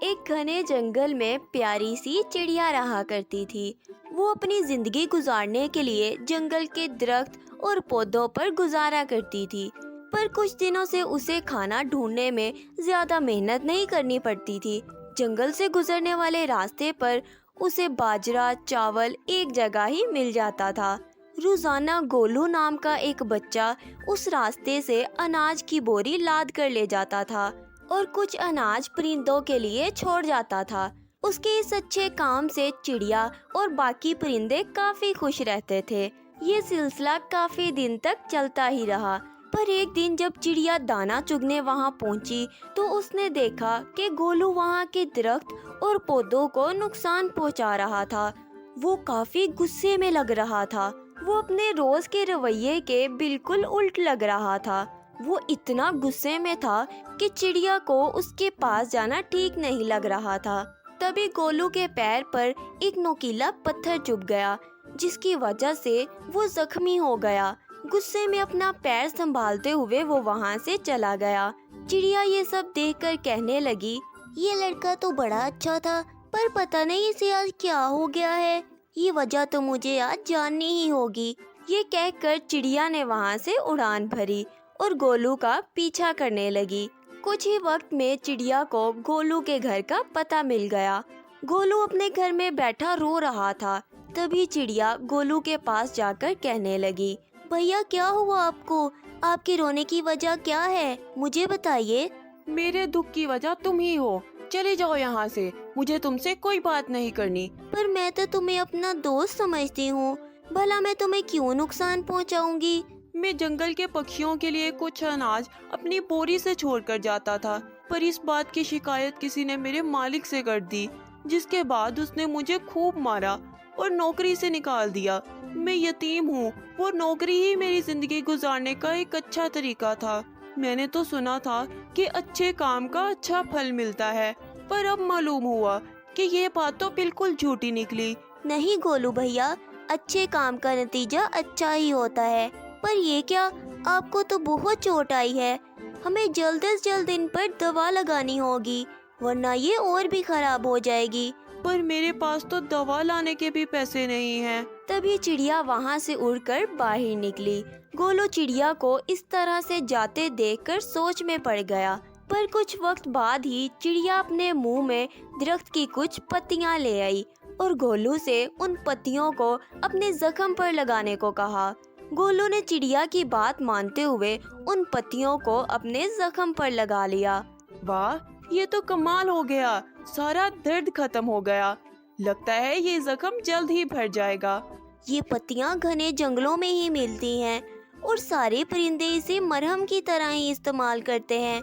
एक घने जंगल में प्यारी सी चिड़िया रहा करती थी। वो अपनी जिंदगी गुजारने के लिए जंगल के दरख्त और पौधों पर गुजारा करती थी। पर कुछ दिनों से उसे खाना ढूंढने में ज्यादा मेहनत नहीं करनी पड़ती थी। जंगल से गुजरने वाले रास्ते पर उसे बाजरा चावल एक जगह ही मिल जाता था। रोजाना गोलू नाम का एक बच्चा उस रास्ते से अनाज की बोरी लाद कर ले जाता था और कुछ अनाज परिंदों के लिए छोड़ जाता था। उसके इस अच्छे काम से चिड़िया और बाकी परिंदे काफी खुश रहते थे। ये सिलसिला काफी दिन तक चलता ही रहा। पर एक दिन जब चिड़िया दाना चुगने वहां पहुंची तो उसने देखा कि गोलू वहां के दरख्त और पौधों को नुकसान पहुंचा रहा था। वो काफी गुस्से में लग रहा था। वो अपने रोज के रवैये के बिल्कुल उल्ट लग रहा था। वो इतना गुस्से में था कि चिड़िया को उसके पास जाना ठीक नहीं लग रहा था। तभी गोलू के पैर पर एक नुकीला पत्थर चुभ गया, जिसकी वजह से वो जख्मी हो गया। गुस्से में अपना पैर संभालते हुए वो वहाँ से चला गया। चिड़िया ये सब देखकर कहने लगी, ये लड़का तो बड़ा अच्छा था, पर पता नहीं इसे आज क्या हो गया है। ये वजह तो मुझे आज जाननी ही होगी। ये कहकर चिड़िया ने वहाँ से उड़ान भरी और गोलू का पीछा करने लगी। कुछ ही वक्त में चिड़िया को गोलू के घर का पता मिल गया। गोलू अपने घर में बैठा रो रहा था। तभी चिड़िया गोलू के पास जाकर कहने लगी, भैया क्या हुआ आपको? आपके रोने की वजह क्या है? मुझे बताइए। मेरे दुख की वजह तुम ही हो। चले जाओ यहाँ से, मुझे तुमसे कोई बात नहीं करनी। पर मैं तो तुम्हें अपना दोस्त समझती हूँ। भला मैं तुम्हें क्यों नुकसान पहुँचाऊंगी? मैं जंगल के पक्षियों के लिए कुछ अनाज अपनी बोरी से छोड़कर जाता था, पर इस बात की शिकायत किसी ने मेरे मालिक से कर दी, जिसके बाद उसने मुझे खूब मारा और नौकरी से निकाल दिया। मैं यतीम हूँ, वो नौकरी ही मेरी जिंदगी गुजारने का एक अच्छा तरीका था। मैंने तो सुना था कि अच्छे काम का अच्छा फल मिलता है, पर अब मालूम हुआ कि ये बात तो बिल्कुल झूठी निकली। नहीं गोलू भैया, अच्छे काम का नतीजा अच्छा ही होता है। पर ये क्या, आपको तो बहुत चोट आई है। हमें जल्द से जल्द इन पर दवा लगानी होगी, वरना ये और भी खराब हो जाएगी। पर मेरे पास तो दवा लाने के भी पैसे नहीं हैं। तभी चिड़िया वहाँ से उड़कर बाहर निकली। गोलू चिड़िया को इस तरह से जाते देखकर सोच में पड़ गया। पर कुछ वक्त बाद ही चिड़िया अपने मुंह में दरख्त की कुछ पत्तियां ले आई और गोलू से उन पत्तियों को अपने जख्म पर लगाने को कहा। गोलू ने चिड़िया की बात मानते हुए उन पत्तियों को अपने जख्म पर लगा लिया। वाह, ये तो कमाल हो गया। सारा दर्द खत्म हो गया। लगता है ये जख्म जल्द ही भर जाएगा। ये पत्तियां घने जंगलों में ही मिलती हैं और सारे परिंदे इसे मरहम की तरह ही इस्तेमाल करते हैं।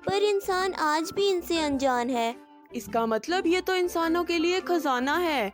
पर इंसान आज भी इनसे अनजान है। इसका मतलब ये तो इंसानों के लिए खजाना है।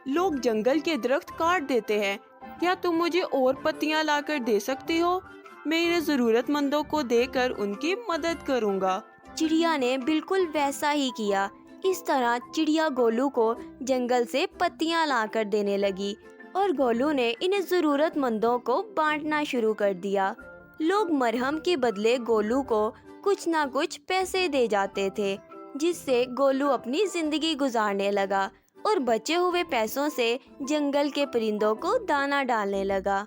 लोग जंगल के दरख्त काट देते हैं। क्या तुम मुझे और पत्तियां लाकर दे सकती हो? मैं इन्हें जरूरतमंदों को देकर उनकी मदद करूंगा। चिड़िया ने बिल्कुल वैसा ही किया। इस तरह चिड़िया गोलू को जंगल से पत्तियां लाकर देने लगी और गोलू ने इन्हें जरूरतमंदों को बांटना शुरू कर दिया। लोग मरहम के बदले गोलू को कुछ ना कुछ पैसे दे जाते थे, जिससे गोलू अपनी जिंदगी गुजारने लगा और बचे हुए पैसों से जंगल के परिंदों को दाना डालने लगा।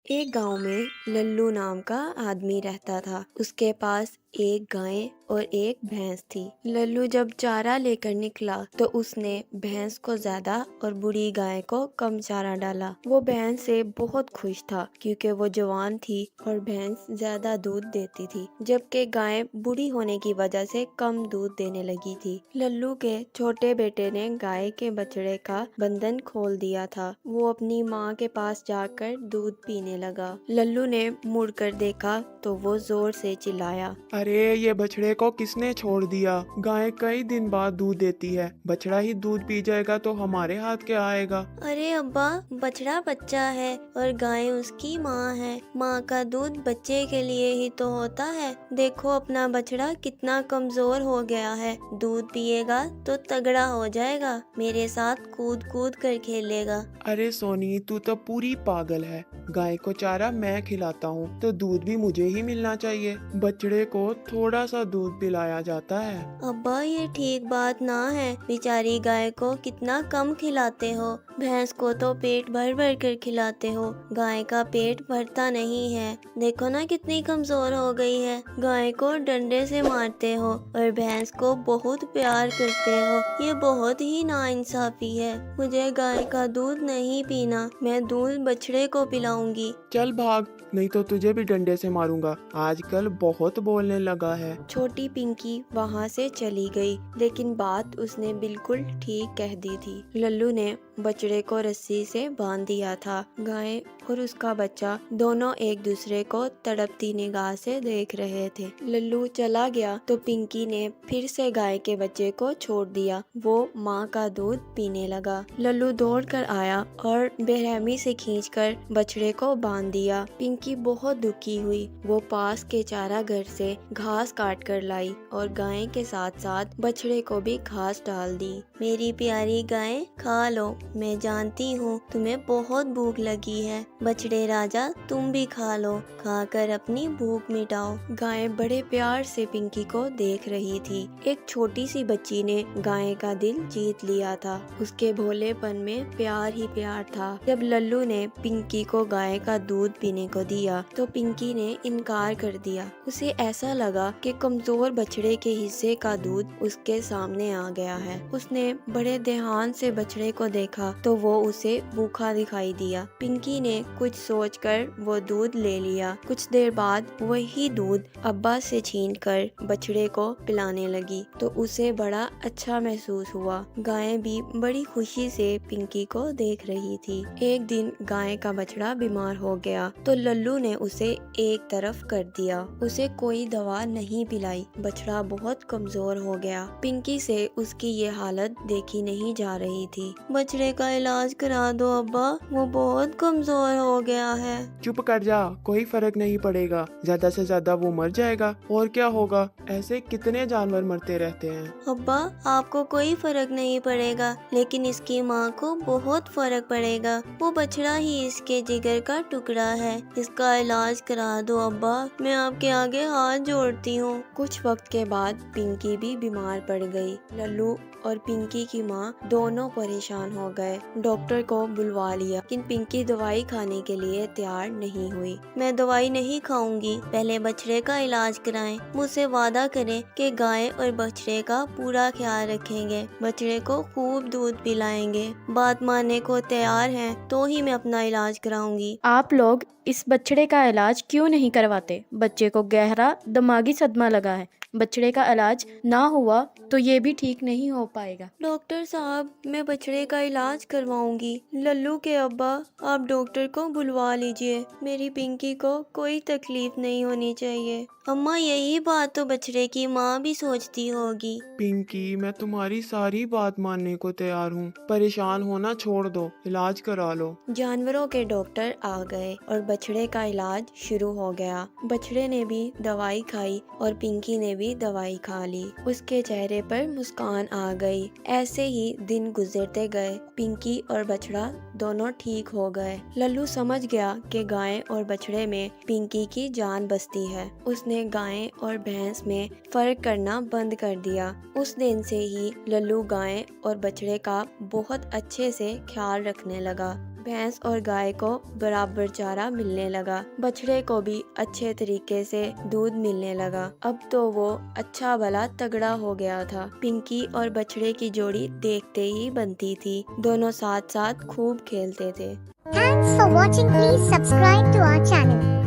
एक गांव में लल्लू नाम का आदमी रहता था। उसके पास एक गाय और एक भैंस थी। लल्लू जब चारा लेकर निकला तो उसने भैंस को ज्यादा और बूढ़ी गाय को कम चारा डाला। वो भैंस से बहुत खुश था क्योंकि वो जवान थी और भैंस ज्यादा दूध देती थी, जबकि गाय बूढ़ी होने की वजह से कम दूध देने लगी थी। लल्लू के छोटे बेटे ने गाय के बछड़े का बंधन खोल दिया था। वो अपनी माँ के पास जाकर दूध पीने लगा। लल्लू ने मुड़कर देखा तो वो जोर से चिल्लाया, अरे ये बछड़े को किसने छोड़ दिया? गाय कई दिन बाद दूध देती है, बछड़ा ही दूध पी जाएगा तो हमारे हाथ क्या आएगा? अरे अब्बा, बछड़ा बच्चा है और गाय उसकी माँ है। माँ का दूध बच्चे के लिए ही तो होता है। देखो अपना बछड़ा कितना कमजोर हो गया है। दूध पिएगा तो तगड़ा हो जाएगा, मेरे साथ कूद कूद कर खेलेगा। अरे सोनी, तू तो पूरी पागल है। गाय को चारा मैं खिलाता हूँ तो दूध भी मुझे ही मिलना चाहिए। बछड़े को थोड़ा सा दूध पिलाया जाता है। अब्बा ये ठीक बात ना है। बेचारी गाय को कितना कम खिलाते हो। भैंस को तो पेट भर भर कर खिलाते हो, गाय का पेट भरता नहीं है। देखो ना कितनी कमजोर हो गई है। गाय को डंडे से मारते हो और भैंस को बहुत प्यार करते हो। ये बहुत ही नाइंसाफी है। मुझे गाय का दूध नहीं पीना, मैं दूध बछड़े को पिलाऊंगी। चल भाग, नहीं तो तुझे भी डंडे से मारूंगा। आजकल बहुत बोलने लगा है। छोटी पिंकी वहाँ से चली गई, लेकिन बात उसने बिल्कुल ठीक कह दी थी। लल्लू ने बछड़े को रस्सी से बांध दिया था। गाय और उसका बच्चा दोनों एक दूसरे को तड़पती निगाह से देख रहे थे। लल्लू चला गया तो पिंकी ने फिर से गाय के बच्चे को छोड़ दिया। वो माँ का दूध पीने लगा। लल्लू दौड़ कर आया और बेरहमी से खींचकर बछड़े को बांध दिया। पिंकी बहुत दुखी हुई। वो पास के चारा घर से घास काट कर लाई और गाय के साथ साथ बछड़े को भी घास डाल दी। मेरी प्यारी गाय, खा लो। मैं जानती हूँ तुम्हें बहुत भूख लगी है। बछड़े राजा, तुम भी खा लो, खाकर अपनी भूख मिटाओ। गाय बड़े प्यार से पिंकी को देख रही थी। एक छोटी सी बच्ची ने गाय का दिल जीत लिया था। उसके भोलेपन में प्यार ही प्यार था। जब लल्लू ने पिंकी को गाय का दूध पीने को दिया तो पिंकी ने इनकार कर दिया। उसे ऐसा लगा कि कमजोर बछड़े के हिस्से का दूध उसके सामने आ गया है। उसने बड़े ध्यान से बछड़े को देखा तो वो उसे भूखा दिखाई दिया। पिंकी ने कुछ सोचकर वो दूध ले लिया। कुछ देर बाद वही दूध अब्बा से छीनकर बछड़े को पिलाने लगी तो उसे बड़ा अच्छा महसूस हुआ। गाय भी बड़ी खुशी से पिंकी को देख रही थी। एक दिन गाय का बछड़ा बीमार हो गया तो लल्लू ने उसे एक तरफ कर दिया। उसे कोई दवा नहीं पिलाई। बछड़ा बहुत कमजोर हो गया। पिंकी से उसकी ये हालत देखी नहीं जा रही थी। बछड़े का इलाज करा दो अब्बा, वो बहुत कमजोर हो गया है। चुप कर जा, कोई फर्क नहीं पड़ेगा। ज्यादा से ज्यादा वो मर जाएगा और क्या होगा। ऐसे कितने जानवर मरते रहते हैं। अब्बा, आपको कोई फर्क नहीं पड़ेगा, लेकिन इसकी माँ को बहुत फर्क पड़ेगा। वो बछड़ा ही इसके जिगर का टुकड़ा है। इसका इलाज करा दो अब्बा, मैं आपके आगे हाथ जोड़ती हूँ। कुछ वक्त के बाद पिंकी भी बीमार पड़ गई। लल्लू और पिंकी की माँ दोनों परेशान हो गए। डॉक्टर को बुलवा लिया, लेकिन पिंकी दवाई खाने के लिए तैयार नहीं हुई। मैं दवाई नहीं खाऊंगी, पहले बछड़े का इलाज कराएं। मुझसे वादा करें कि गाय और बछड़े का पूरा ख्याल रखेंगे, बछड़े को खूब दूध पिलाएंगे। बात मानने को तैयार हैं तो ही मैं अपना इलाज कराऊंगी। आप लोग इस बछड़े का इलाज क्यों नहीं करवाते? बच्चे को गहरा दिमागी सदमा लगा है। बछड़े का इलाज ना हुआ तो ये भी ठीक नहीं हो पाएगा। डॉक्टर साहब, मैं बछड़े का इलाज करवाऊंगी। लल्लू के अब्बा, आप डॉक्टर को बुलवा लीजिए। मेरी पिंकी को कोई तकलीफ नहीं होनी चाहिए। अम्मा, यही बात तो बछड़े की माँ भी सोचती होगी। पिंकी, मैं तुम्हारी सारी बात मानने को तैयार हूँ। परेशान होना छोड़ दो, इलाज करा लो। जानवरों के डॉक्टर आ गए और बछड़े का इलाज शुरू हो गया। बछड़े ने भी दवाई खाई और पिंकी ने भी दवाई खा ली। उसके चेहरे पर मुस्कान आ गई। ऐसे ही दिन गुजरते गए। पिंकी और बछड़ा दोनों ठीक हो गए। लल्लू समझ गया कि गाय और बछड़े में पिंकी की जान बसती है। उसने गाय और भैंस में फर्क करना बंद कर दिया। उस दिन से ही लल्लू गाय और बछड़े का बहुत अच्छे से ख्याल रखने लगा। भैंस और गाय को बराबर चारा मिलने लगा। बछड़े को भी अच्छे तरीके से दूध मिलने लगा। अब तो वो अच्छा भला तगड़ा हो गया था। पिंकी और बछड़े की जोड़ी देखते ही बनती थी। दोनों साथ साथ खूब खेलते थे। Thanks for watching. Please subscribe to our channel.